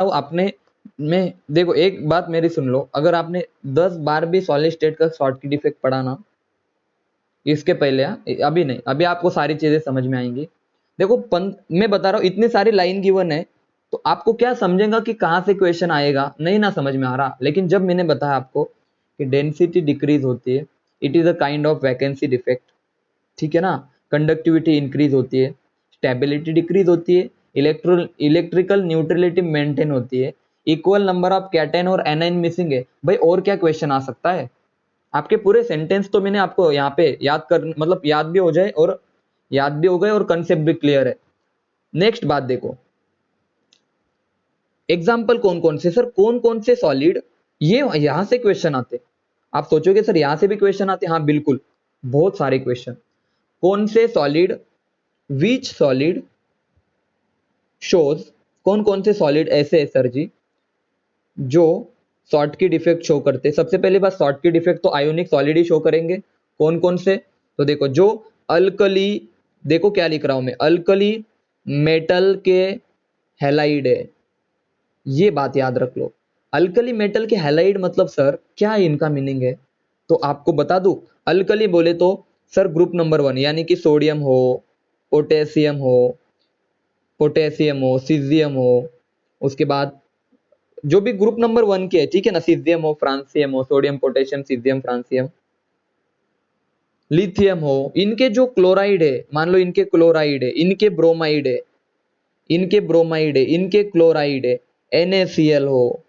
बताओ आपने, मैं देखो एक बात मेरी सुन लो, अगर आपने 10 बार भी सॉलिड स्टेट का शॉर्टकट इफेक्ट पढ़ा ना, इसके पहले अभी नहीं, अभी आपको सारी चीजें समझ में आएंगी। देखो मैं बता रहा हूँ, इतनी सारी लाइन गिवन है तो आपको क्या समझेगा कि कहाँ से क्वेश्चन आएगा, नहीं ना समझ में आ रहा। लेकिन जब मैंने बताया आपको कि डेंसिटी डिक्रीज होती है, it is a kind of vacancy defect, ठीक है ना, कंडक्टिविटी इंक्रीज होती है, स्टेबिलिटी डिक्रीज होती है, इलेक्ट्रिकल न्यूट्रलिटी मेंटेन होती है, इक्वल नंबर ऑफ कैटायन और एनाइन मिसिंग है। भाई और क्या क्वेश्चन आ सकता है? आपके पूरे सेंटेंस तो मैंने आपको यहाँ पे याद कर, मतलब याद भी हो जाए, और याद भी हो गए और कंसेप्ट भी क्लियर है। नेक्स्ट बात देखो, एग्जाम्पल कौन कौन से, सर कौन कौन से सॉलिड, ये यहां से क्वेश्चन आते। आप सोचोगे सर यहां से भी क्वेश्चन आते, हाँ बिल्कुल, बहुत सारे क्वेश्चन। कौन से सॉलिड, विच सॉलिड शोज, कौन कौन से सॉलिड ऐसे है सर जी जो शॉर्टकट इफेक्ट शो करते। सबसे पहली बात, शॉर्टकट इफेक्ट तो आयोनिक सॉलिड ही शो करेंगे। कौन कौन से, तो देखो जो अल्कली, देखो क्या लिख रहा हूं मैं, अल्कली मेटल के हैलाइड है, ये बात याद रख लो। अल्कली मेटल के हैलाइड मतलब सर क्या है, इनका मीनिंग है तो आपको बता दूं। अल्कली बोले तो सर ग्रुप नंबर 1, यानी कि सोडियम हो, पोटेशियम हो, सीजियम हो, उसके बाद जो भी ग्रुप नंबर 1 के है, ठीक है ना, सीजियम हो, फ्रांसियम हो, sodium potassium caesium francium, lithium हो, इनके जो क्लोराइड है, मान लो इनके क्लोराइड है, इनके ब्रोमाइड है, इनके ब्रोमाइड है, इनके क्लोराइड है, NaCl हो,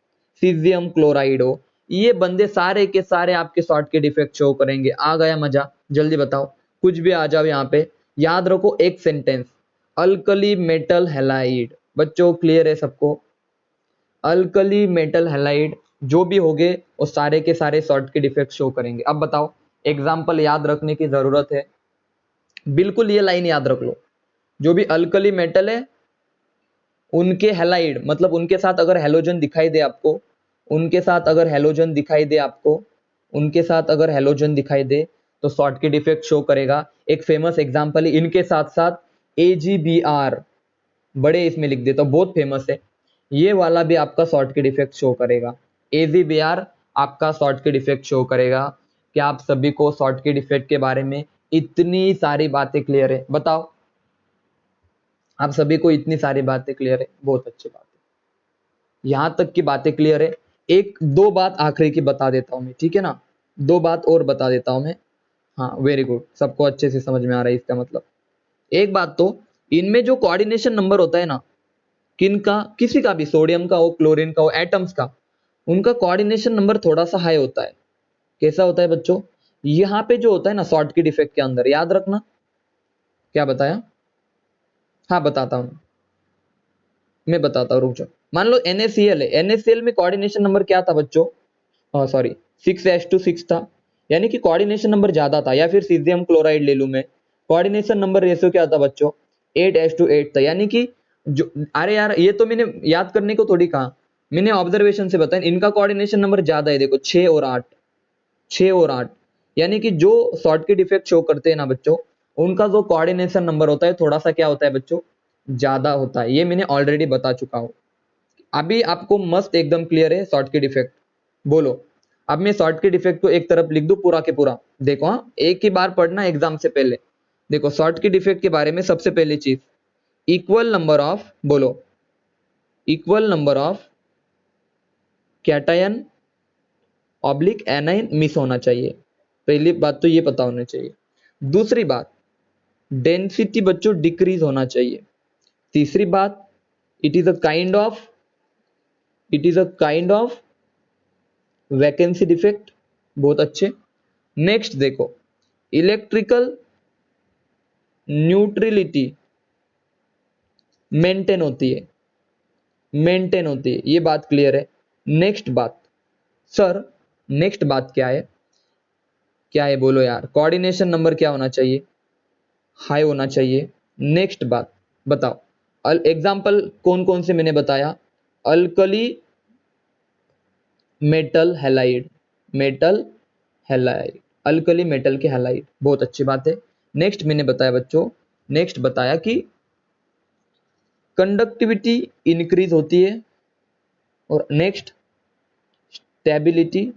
सीजियम क्लोराइड हो, ये बंदे सारे के सारे आपके शॉर्टकट इफेक्ट शो करेंगे। आ गया मजा? जल्दी बताओ, कुछ भी आ जाओ यहाँ पे, याद रखो एक सेंटेंस, अल्कली मेटल हैलाइड। बच्चों क्लियर है सबको? अल्कली मेटल हैलाइड जो भी होंगे वो सारे के सारे शॉर्टकट इफेक्ट शो करेंगे। अब बताओ, एग्जाम्पल याद रखने की जरूरत है, बिल्कुल ये लाइन याद रख लो, जो भी अल्कली मेटल है उनके हैलाइड, मतलब उनके साथ अगर हेलोजन दिखाई दे आपको, उनके साथ अगर हेलोजन दिखाई दे आपको, उनके साथ अगर हेलोजन दिखाई दे तो शॉर्टकट इफेक्ट शो करेगा। एक फेमस एग्जांपल है, इनके साथ साथ AgBr, बड़े इसमें लिख देता हूं, बहुत फेमस है, ये वाला भी आपका शॉर्टकट इफेक्ट शो करेगा। AgBr आपका शॉर्टकट इफेक्ट शो करेगा। क्या आप सभी को शॉर्टकट इफेक्ट के बारे में इतनी सारी बातें क्लियर है? बताओ, आप सभी को इतनी सारी बातें क्लियर है, बहुत अच्छी बात है, यहां तक की बातें क्लियर है। एक दो बात आखिरी की बता देता हूं मैं, ठीक है ना, दो बात और बता देता हूं मैं। हाँ वेरी गुड, सबको अच्छे से समझ में आ रहा है, इसका मतलब एक बात तो, इनमें जो कोऑर्डिनेशन नंबर होता है ना, किन का, किसी का भी, सोडियम का हो, क्लोरीन का हो, एटम्स का, उनका कोऑर्डिनेशन नंबर थोड़ा सा हाई होता है। कैसा होता है बच्चों? यहाँ पे जो होता है ना शॉर्टकट इफेक्ट के अंदर, याद रखना, क्या बताया, हाँ बताता हूं, मैं बताता हूँ, रुक जाओ। मान लो NaCl है, NaCl में कोऑर्डिनेशन नंबर क्या था बच्चों, सॉरी 6:6 था, यानी कि कोऑर्डिनेशन नंबर ज्यादा था। या फिर सीजियम क्लोराइड ले लूं मैं, कोऑर्डिनेशन नंबर रेशियो क्या था बच्चों, 8:8 था। यानी कि जो, अरे यार ये तो मैंने याद करने को थोड़ी कहा, मैंने ऑब्जर्वेशन से बताया, इनका कोऑर्डिनेशन नंबर ज्यादा है, देखो 6 और 8, 6 और 8, यानी कि जो शॉर्टकट इफेक्ट शो करते हैं ना बच्चों, उनका जो कोऑर्डिनेशन नंबर होता है थोड़ा सा क्या होता है बच्चों, ज्यादा होता है। ये मैंने ऑलरेडी बता चुका हूं। अभी आपको मस्त एकदम क्लियर है शॉर्टकट इफेक्ट? बोलो। अब मैं शॉर्टकट इफेक्ट को एक तरफ लिख दूं पूरा के पूरा, देखो हाँ, एक ही बार पढ़ना एग्जाम से पहले। देखो शॉर्टकट इफेक्ट के बारे में सबसे पहली चीज, इक्वल नंबर ऑफ, बोलो, equal number of cation oblique A9 miss होना चाहिए। पहली बात तो ये पता होना चाहिए। दूसरी बात, डेंसिटी बच्चों डिक्रीज होना चाहिए। तीसरी बात, it is a kind of, it is a kind of vacancy defect, बहुत अच्छे। नेक्स्ट देखो, इलेक्ट्रिकल न्यूट्रलिटी मेंटेन होती है, मेंटेन होती है, ये बात क्लियर है। नेक्स्ट बात, सर नेक्स्ट बात क्या है, क्या है बोलो यार, कोऑर्डिनेशन नंबर क्या होना चाहिए, हाई होना चाहिए। नेक्स्ट बात बताओ, एग्जाम्पल कौन कौन से मैंने बताया, alkali metal halide, metal halide, alkali metal के हैलाइड, बहुत अच्छी बात है। नेक्स्ट मैंने बताया बच्चों, नेक्स्ट बताया कि कंडक्टिविटी इंक्रीज होती है, और नेक्स्ट स्टेबिलिटी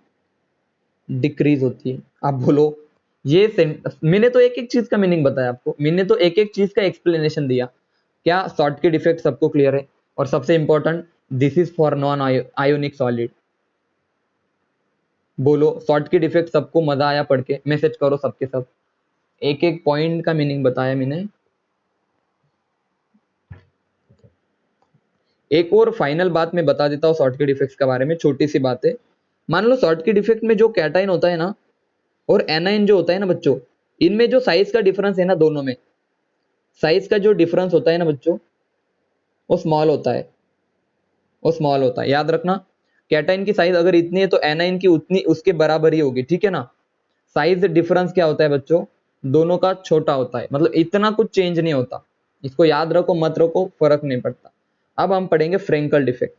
डिक्रीज होती है। आप बोलो ये मैंने तो एक एक चीज का मीनिंग बताया आपको, मैंने तो एक एक चीज का एक्सप्लेनेशन दिया। क्या शॉर्टकट इफेक्ट सबको क्लियर है? और सबसे important, this is for non ionic solid. बोलो शॉर्टकट इफेक्ट सबको मजा आया पढ़ के? मैसेज करो सबके सब। एक एक पॉइंट का मीनिंग बताया मैंने। एक और फाइनल बात मैं बता देता हूँ शॉर्टकट इफेक्ट्स के बारे में, छोटी सी बात है। मान लो शॉर्टकट इफेक्ट में जो कैटाइन होता है ना और एनाइन जो होता है ना बच्चों, इनमें जो साइज का डिफरेंस है ना, दोनों में साइज का जो डिफरेंस होता है ना बच्चों, वो स्मॉल होता है, वो स्मॉल होता है। याद रखना, कैटाइन की साइज अगर इतनी है तो एनाइन की उतनी उसके बराबर ही होगी, ठीक है ना। साइज डिफरेंस क्या होता है बच्चों, दोनों का छोटा होता है, मतलब इतना कुछ चेंज नहीं होता। इसको याद रखो मत रखो फर्क नहीं पड़ता। अब हम पढ़ेंगे फ्रेंकल डिफेक्ट।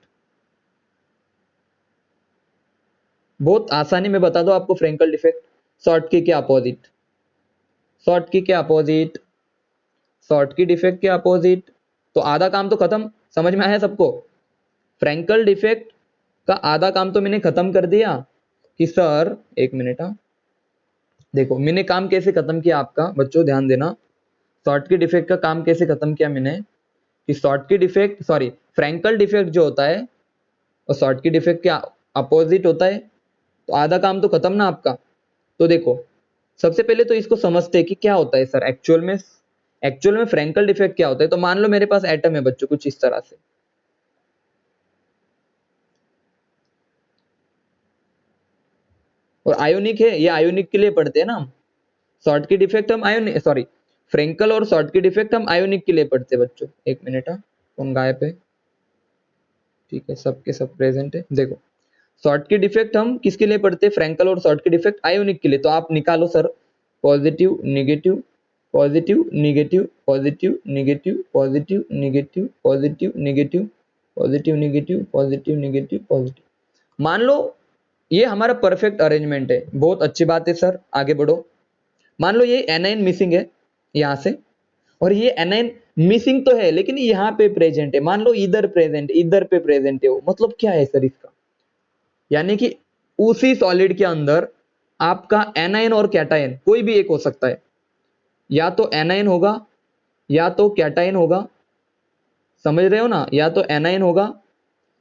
बहुत आसानी में बता दो आपको फ्रेंकल डिफेक्ट। शॉर्ट की के अपोजिट, शॉर्ट की के अपोजिट, शॉर्ट की डिफेक्ट के अपोजिट। तो आधा काम तो खत्म, समझ में आया सबको? फ्रेंकल डिफेक्ट का आधा काम तो मैंने खत्म कर दिया कि सर एक मिनट, हाँ देखो मैंने काम कैसे खत्म किया आपका बच्चों, ध्यान देना। शॉर्ट की डिफेक्ट का काम कैसे खत्म किया मैंने कि शॉर्ट की डिफेक्ट सॉरी फ्रेंकल डिफेक्ट जो होता है और शॉर्ट की डिफेक्ट के अपोजिट होता है, तो आधा काम तो खत्म ना आपका। तो देखो सबसे पहले तो इसको समझते हैं कि क्या होता है सर एक्चुअल में। एक्चुअल में फ्रेंकल डिफेक्ट क्या होता है? तो मान लो मेरे पास एटम है बच्चों कुछ इस तरह से, और आयोनिक है, ये आयोनिक के लिए पढ़ते हैं ना हम। शॉर्ट की डिफेक्ट हम आयोनिक सॉरी फ्रेंकल और शॉर्ट की डिफेक्ट हम आयोनिक के लिए पढ़ते हैं बच्चों। एक मिनट, हाँ कौन गायब है? ठीक है सबके सब प्रेजेंट है। देखो शॉर्ट की डिफेक्ट हम किसके लिए पढ़ते हैं? फ्रेंकल और शॉर्ट की डिफेक्ट आयोनिक के लिए। तो आप निकालो sir, positive negative, positive negative, positive negative, positive negative, positive negative, positive negative, positive negative, positive. मान लो ये हमारा परफेक्ट अरेंजमेंट है, बहुत अच्छी बात है सर, आगे बढ़ो। मान लो ये एनाइन मिसिंग है यहां से, और ये एनाइन मिसिंग तो है लेकिन यहाँ पे प्रेजेंट है। मान लो इधर प्रेजेंट, इधर पे प्रेजेंट है वो, मतलब क्या है सर इसका? यानी कि उसी सॉलिड के अंदर आपका एनाइन और कैटाइन कोई भी एक हो सकता है, या तो एनाइन होगा या तो कैटाइन होगा, समझ रहे हो ना? या तो एनाइन होगा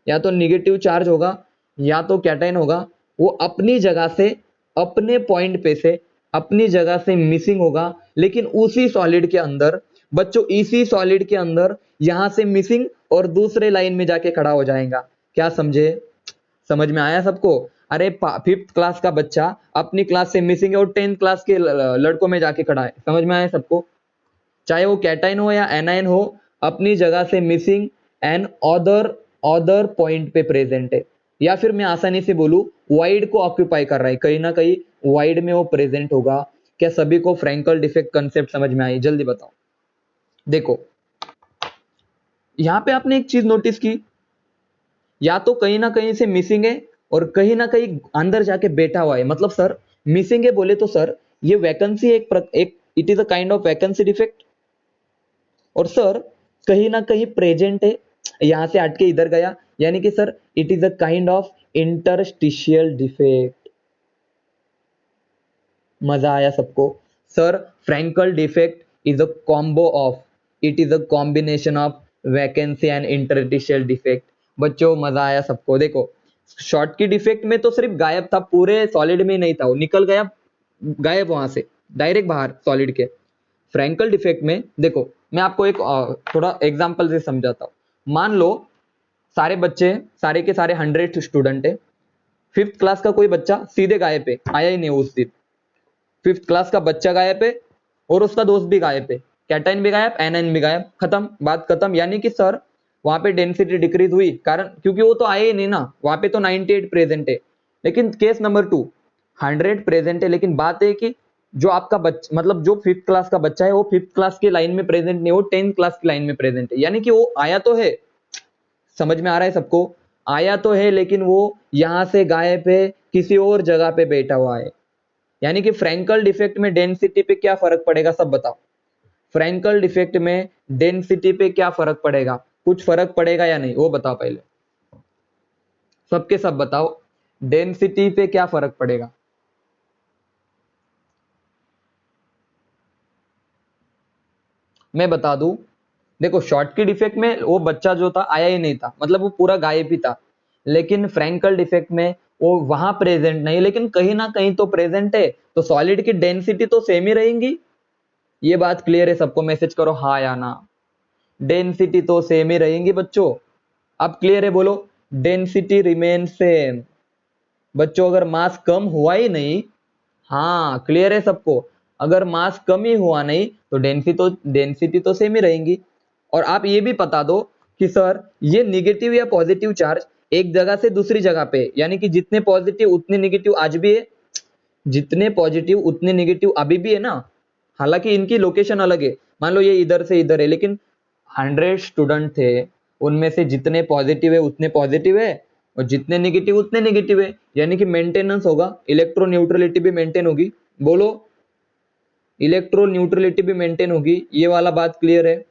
या तो निगेटिव चार्ज होगा या तो कैटाइन होगा। वो अपनी जगह से अपने पॉइंट पे से अपनी जगह से मिसिंग होगा, लेकिन उसी सॉलिड के अंदर बच्चों, इसी सॉलिड के अंदर यहां से मिसिंग और दूसरे लाइन में जाके खड़ा हो जाएगा। क्या समझे? समझ में आया सबको? अरे 5th क्लास का बच्चा अपनी क्लास से मिसिंग है और 10th क्लास के लड़कों में जाके खड़ा है। समझ में आया सबको? चाहे वो कैटाइन हो या एनाइन हो, अपनी जगह से missing and other other point पे प्रेजेंट है। या फिर मैं आसानी से बोलूं वाइड को ऑक्यूपाई कर रहा है, कहीं ना कहीं वाइड में वो प्रेजेंट होगा। क्या सभी को फ्रेंकल डिफेक्ट कंसेप्ट समझ में आई? जल्दी बताओ। देखो यहां पे आपने एक चीज नोटिस की, या तो कहीं ना कहीं से मिसिंग है और कहीं ना कहीं अंदर जाके बैठा हुआ है। मतलब सर मिसिंग है बोले तो सर ये वैकेंसी एक it is a kind of vacancy defect, और सर कहीं ना कहीं प्रेजेंट है, यहां से हट के इधर गया, यानी कि sir it is a kind of interstitial defect. मजा आया सबको? Sir Frenkel defect is a combo of, it is a combination of vacancy and interstitial defect. बच्चों मजा आया सबको? देखो शॉर्ट की डिफेक्ट में तो सिर्फ गायब था, पूरे सॉलिड में नहीं था, वो निकल गया, गायब वहां से डायरेक्ट बाहर सॉलिड के। फ्रैंकल डिफेक्ट में देखो मैं आपको एक थोड़ा एग्जांपल से समझाता हूं। मान लो सारे बच्चे, सारे के सारे 100 स्टूडेंट है, 5th क्लास का कोई बच्चा सीधे गायब है, आया ही नहीं उस दिन। 5th क्लास का बच्चा गायब है और उसका दोस्त भी गायब है, कैटाइन भी गायब, एनाइन भी गायब, खत्म, बात खत्म। यानी कि सर वहां पे डेंसिटी डिक्रीज हुई, कारण क्योंकि वो तो आए ही नहीं ना, वहां पे तो 98 प्रेजेंट है। लेकिन केस नंबर 2 100 प्रेजेंट है, लेकिन बात है कि जो आपका बच्चा मतलब जो 5th क्लास का बच्चा है वो 5th क्लास की लाइन में प्रेजेंट नहीं, वो 10th क्लास की लाइन में प्रेजेंट है। यानी कि वो आया तो है, समझ में आ रहा है सबको? आया तो है लेकिन वो यहां से गायब है, किसी और जगह पे बैठा हुआ है। यानी कि फ्रैंकल डिफेक्ट में डेंसिटी पे क्या फर्क पड़ेगा सब बताओ? फ्रैंकल डिफेक्ट में डेंसिटी पे क्या फर्क पड़ेगा? कुछ फर्क पड़ेगा या नहीं वो बताओ पहले। सबके सब बताओ, डेंसिटी पे क्या फर्क पड़ेगा? मैं बता दूं, देखो शॉर्टकिट इफेक्ट में वो बच्चा जो था आया ही नहीं था, मतलब वो पूरा गायब ही था। लेकिन फ्रैंकल इफेक्ट में वो वहां प्रेजेंट नहीं, लेकिन कहीं ना कहीं तो प्रेजेंट है, तो सॉलिड की डेंसिटी तो सेम ही रहेंगी। ये बात क्लियर है सबको? मैसेज करो हाँ या ना। डेंसिटी तो सेम ही रहेंगी बच्चों। अब क्लियर है? बोलो, डेंसिटी रिमेन सेम। बच्चों अगर मास कम हुआ ही नहीं, हाँ क्लियर है सबको, अगर मास कम ही हुआ नहीं तो डेंसिटी तो सेम ही रहेंगी। और आप ये भी बता दो कि सर ये निगेटिव या पॉजिटिव चार्ज एक जगह से दूसरी जगह पे, यानी कि जितने पॉजिटिव उतने निगेटिव आज भी है, जितने पॉजिटिव उतने निगेटिव अभी भी है ना। हालांकि इनकी लोकेशन अलग है, मान लो ये इधर से इधर है, लेकिन 100 स्टूडेंट थे, उनमें से जितने पॉजिटिव है उतने पॉजिटिव है, और जितने निगेटिव उतने निगेटिव है, यानी कि मेंटेनेंस होगा, इलेक्ट्रो न्यूट्रलिटी भी मेंटेन होगी। बोलो, इलेक्ट्रो न्यूट्रलिटी भी मेंटेन होगी। ये वाला बात क्लियर है?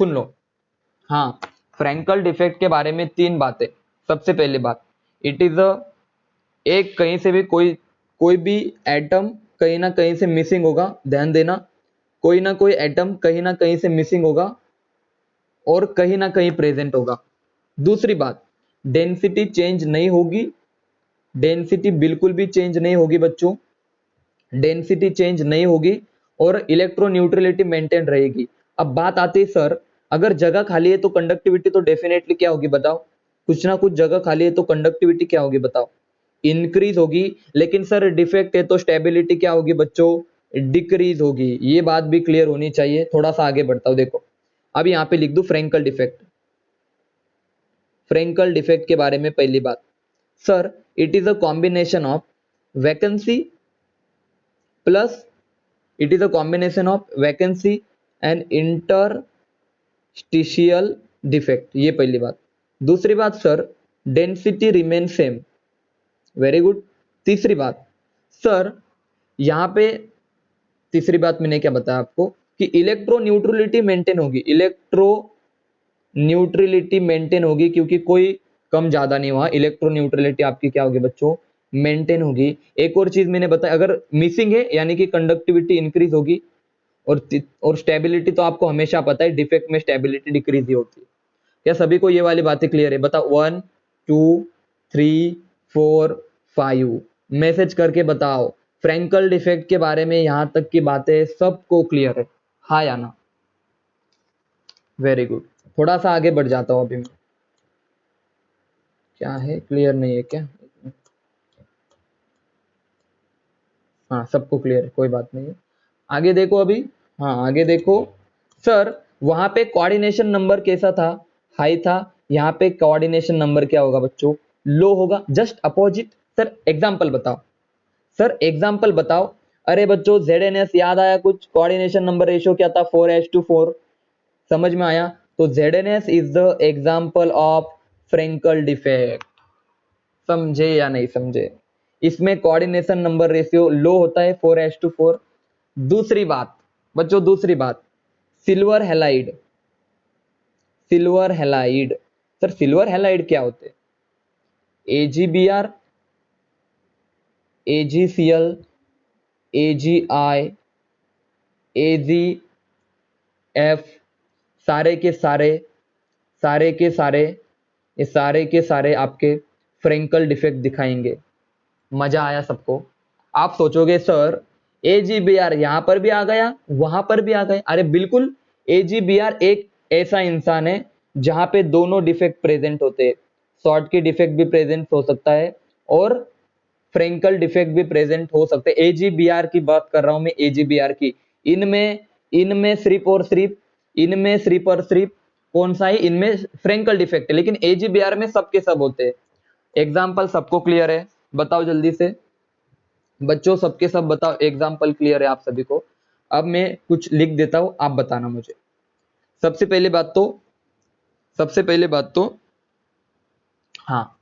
सुन लो, हाँ, फ्रैंकल डिफेक्ट के बारे में 3 बातें। सबसे पहली बात, इट इज अ, एक कहीं से भी कोई कोई भी एटम कहीं ना कहीं से मिसिंग होगा, ध्यान देना, कोई ना कोई एटम कहीं ना कहीं से मिसिंग होगा और कहीं ना कहीं प्रेजेंट होगा। दूसरी बात, डेंसिटी चेंज नहीं होगी, डेंसिटी बिल्कुल भी चेंज नहीं होगी बच्चों, डेंसिटी चेंज नहीं होगी, और इलेक्ट्रो न्यूट्रलिटी मेंटेन रहेगी। अब बात आती है सर, अगर जगह खाली है तो कंडक्टिविटी तो डेफिनेटली क्या होगी बताओ? कुछ ना कुछ जगह खाली है तो कंडक्टिविटी क्या होगी बताओ? इंक्रीज होगी। लेकिन सर डिफेक्ट है तो स्टेबिलिटी क्या होगी बच्चों? डिक्रीज होगी। ये बात भी क्लियर होनी चाहिए। थोड़ा सा आगे बढ़ता हूं, देखो अब यहाँ पे लिख दू फ्रैंकल डिफेक्ट। फ्रैंकल डिफेक्ट के बारे में पहली बात, sir it is a combination of vacancy plus, it is a combination of vacancy and interstitial defect. ये पहली बात। दूसरी बात sir, density remain same. Very good. तीसरी बात सर, यहाँ पे तीसरी बात मैंने क्या बताया आपको कि इलेक्ट्रो न्यूट्रलिटी मेंटेन होगी, इलेक्ट्रो न्यूट्रलिटी मेंटेन होगी, क्योंकि कोई कम ज्यादा नहीं हुआ, इलेक्ट्रो न्यूट्रलिटी आपकी क्या होगी बच्चों? मेंटेन होगी। एक और चीज मैंने बताया, अगर मिसिंग है यानी कि कंडक्टिविटी इंक्रीज होगी, और स्टेबिलिटी तो आपको हमेशा पता है, डिफेक्ट में स्टेबिलिटी डिक्रीज ही होती है। क्या सभी को ये वाली बातें क्लियर है? बताओ 1 2 3 4 5, मैसेज करके बताओ। फ्रैंकल डिफेक्ट के बारे में यहां तक की बातें सबको क्लियर है, हाँ या ना? Very good. थोड़ा सा आगे बढ़ जाता हूं अभी मैं। क्या है, क्लियर नहीं है क्या? हाँ सबको क्लियर है, कोई बात नहीं है। आगे देखो अभी, हाँ आगे देखो सर, वहां पे कोऑर्डिनेशन नंबर कैसा था? हाई था। यहाँ पे कोऑर्डिनेशन नंबर क्या होगा बच्चों? लो होगा, जस्ट अपोजिट। सर एग्जांपल बताओ, सर एग्जांपल बताओ। अरे बच्चों ZNS याद आया कुछ? कोऑर्डिनेशन नंबर रेशियो क्या था? 4:4। समझ में आया? तो ZNS is the example of Frenkel defect. समझे या नहीं समझे? इसमें कोऑर्डिनेशन नंबर रेशियो लो होता है, 4:4। दूसरी बात बच्चों, दूसरी बात, silver halide, silver halide. Sir silver halide क्या होते हैं? AgBr, AgCl, AgI, AgF, सारे के सारे, सारे के सारे, ये सारे के सारे आपके फ्रैंकल डिफेक्ट दिखाएंगे। मजा आया सबको? आप सोचोगे सर AgBr यहां पर भी आ गया, वहां पर भी आ गए। अरे बिल्कुल, AgBr एक ऐसा इंसान है जहां पे दोनों डिफेक्ट प्रेजेंट होते हैं। शॉर्ट की डिफेक्ट भी प्रेजेंट हो सकता है और फ्रैंकल डिफेक्ट भी प्रेजेंट हो सकते हैं। AgBr की बात कर रहा हूं मैं, AgBr की। इनमें इनमें सिर्फ और सिर्फ, इनमें सिर्फ और सिर्फ कौन सा है? इनमें फ्रैंकल डिफेक्ट है, लेकिन AgBr में सबके सब होते हैं। एग्जाम्पल सबको क्लियर है? बताओ जल्दी से बच्चों, सबके सब बताओ, एग्जाम्पल क्लियर है आप सभी को? अब मैं कुछ लिख देता हूं, आप बताना मुझे। सबसे पहले बात तो, सबसे पहले बात तो, हाँ,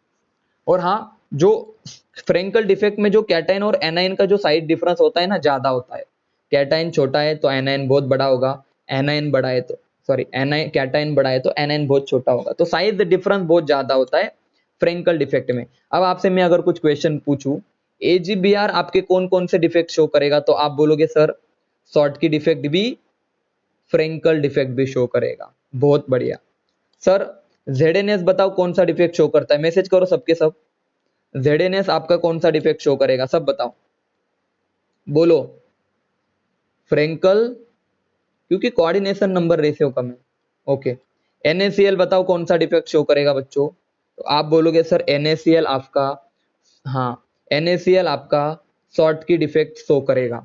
और हाँ, जो फ्रैंकल डिफेक्ट में जो कैटाइन और एनाइन का जो साइड डिफरेंस होता है ना, ज्यादा होता है। कैटाइन छोटा है तो एनाइन बहुत बड़ा होगा, एनाइन बड़ा है तो, सॉरी, एनाइन कैटाइन बड़ा है तो एनाइन बहुत छोटा होगा, तो साइज डिफरेंस बहुत ज्यादा होता है फ्रेंकल डिफेक्ट में। अब आपसे मैं अगर कुछ क्वेश्चन पूछूं, AGBR आपके कौन कौन से डिफेक्ट शो करेगा, तो आप बोलोगे सर शॉर्ट की डिफेक्ट भी, फ्रेंकल डिफेक्ट भी शो करेगा। बहुत बढ़िया। सर ZNS बताओ कौन सा डिफेक्ट शो करता है, मैसेज करो सबके सब। ZNS आपका कौन सा डिफेक्ट शो करेगा, सब बताओ, बोलो। फ्रेंकल, क्योंकि कोऑर्डिनेशन नंबर रेशियो कम है। ओके। NaCl बताओ कौन सा डिफेक्ट शो करेगा बच्चों, तो आप बोलोगे सर NaCl आपका, हाँ NaCl आपका शॉर्ट की डिफेक्ट शो करेगा।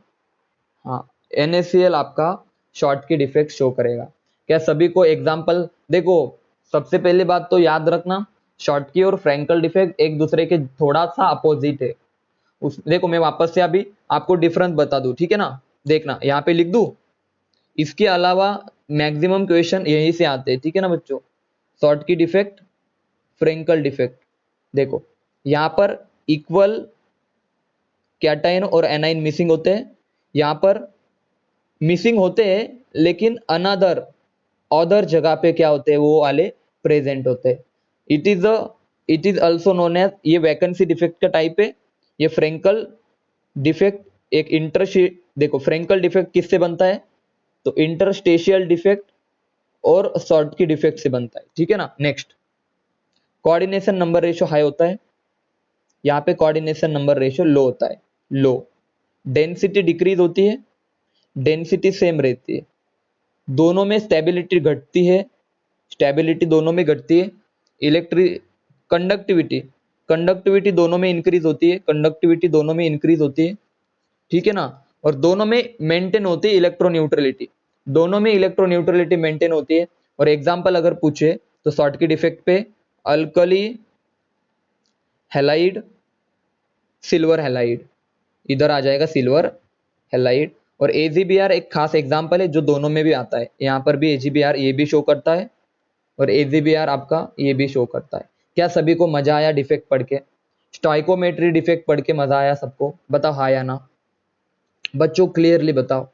हाँ NaCl आपका शॉर्ट की डिफेक्ट शो करेगा। क्या सभी को एग्जाम्पल, देखो सबसे पहले बात तो याद रखना, शॉर्ट की और फ्रेंकल डिफेक्ट एक दूसरे के थोड़ा सा अपोजिट है। देखो मैं वापस से अभी आपको डिफरेंस बता दूं, ठीक है ना, देखना यहाँ पे लिख दूं। इसके अलावा मैक्सिमम क्वेश्चन यहीं से आते हैं, ठीक है ना बच्चों। शॉर्ट की डिफेक्ट, फ्रेंकल डिफेक्ट, देखो यहाँ पर इक्वल कैटायन और एनाइन मिसिंग होते हैं, यहाँ पर मिसिंग होते हैं लेकिन अनदर अदर जगह पे क्या होते हैं, वो वाले प्रेजेंट होते हैं। It is also known as, ये वैकेंसी डिफेक्ट का टाइप है। ये फ्रेंकल डिफेक्ट एक देखो फ्रेंकल डिफेक्ट किससे बनता है, तो इंटरस्टेशियल डिफेक्ट और शॉर्ट की डिफेक्ट से बनता है, ठीक है ना। Next, coordination number ratio high होता है, यहाँ पे कोऑर्डिनेशन नंबर रेशियो लो होता है, लो। डेंसिटी डिक्रीज होती है, डेंसिटी सेम रहती है। दोनों में स्टेबिलिटी घटती है, स्टेबिलिटी दोनों में घटती है। इलेक्ट्रिक कंडक्टिविटी, कंडक्टिविटी दोनों में इंक्रीज होती है, कंडक्टिविटी दोनों में इंक्रीज होती है, ठीक है ना। और दोनों में मेंटेन होती है इलेक्ट्रोन्यूट्रलिटी, दोनों में इलेक्ट्रोन्यूट्रलिटी मेंटेन होती है। और एग्जांपल अगर पूछे तो शॉर्ट की डिफेक्ट पे अल्कली हैलाइड, सिल्वर हैलाइड, इधर आ जाएगा सिल्वर हैलाइड। और AGBR एक खास एग्जांपल है जो दोनों में भी आता है, यहाँ पर भी AGBR ये भी शो करता है और AGBR आपका ये भी शो करता है। क्या सभी को मजा आया डिफेक्ट पढ़ के, स्टोइकोमेट्री डिफेक्ट पढ़ के मजा आया सबको, बताओ हाँ या ना बच्चों, क्लियरली बताओ।